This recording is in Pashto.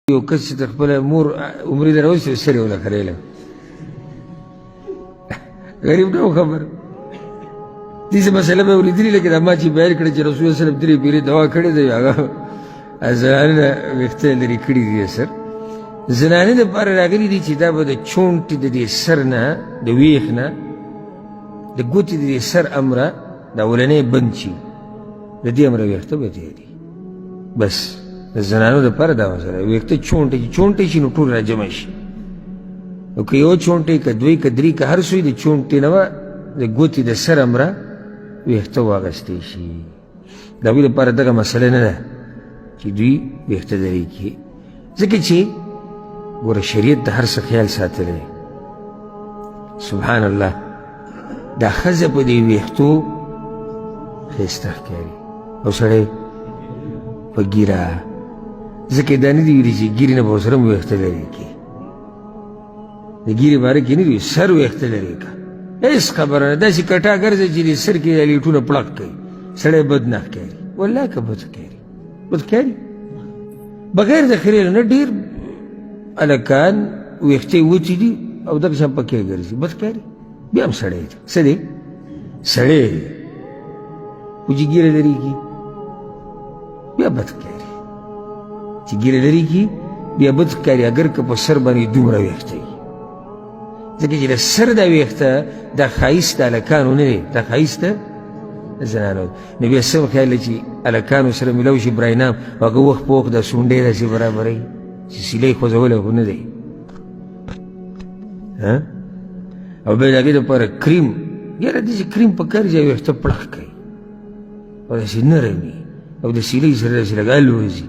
یو کس چې د خپله مور عمرې ته راوستې سر یې ونه خریله غریب نه و خبر داسې مسله مې اورېدلې لکه دا ما چې بیان کړه چې رسول صلی درې پیرې دوا کړې ده هغه زنانه نه ویښته لرې کړي دي سر زنانې دپاره راغلي دي چې دا به د چونټې د دې سر نه د ویښ نه د ګوتې د دې سر امره دا اولنی بند شي د دې امره ویښته به تېري بس د زنانو دپاره دا مسله ویښته چونټې شي نو ټول راجمع شي او که یو چونټې که دوی که درې که هر څه وي د چونټې نه به د ګوتې د سر امره ویښته واغستې شي د هغوی لپاره دغه مسله نه ده چې دوی ویښته لرې کړي ځکه چې ګوره شریعت د هر څه خیال ساتلی سبحان الله دا ښځه په دې ویښتو ښایسته ښکاري او سړی په ږیره ځکه دا نه دي ویلي چې ږیرې نه به ورسره هم ویښته لرې کړي د ږیرې باره کې نه دي سر ویښته لرې کړه هېڅ خبره نه داسې کټا ګرځه چې د سر کې لیټونه پړق کوي سړی بد نه ښکاري والله که بد ښکاري بد ښکاري بغیر د خریل نه ډېر هلکان ویښته یې وچې دي او دغه شان پکې ګرځي بد ښکاري بیا هم سړی دی څه دی سړی دی خو چې ږیره لرې کړي بیا بد ښکاري چې ږیره لرې کړي بیا بد ښکاري اگر که په سر باندې دومره ویښته وي ځکه چې د سر دا ویښته دا ښایست د هلکانو نه دی دا ښایست د زنانو نو بیا څه خیال دی چې هلکانو سره میلاو شي براینام هغه وخت په وخت دا سونډۍ داسې برابروي چې سیلۍ خوځولی خو نه دی او بیا د هغې دپاره کریم یاره داسې کریم په کار چې ویښته پړق کوي او داسې نرم وي او د سیلۍ سره داسې لږ الوځي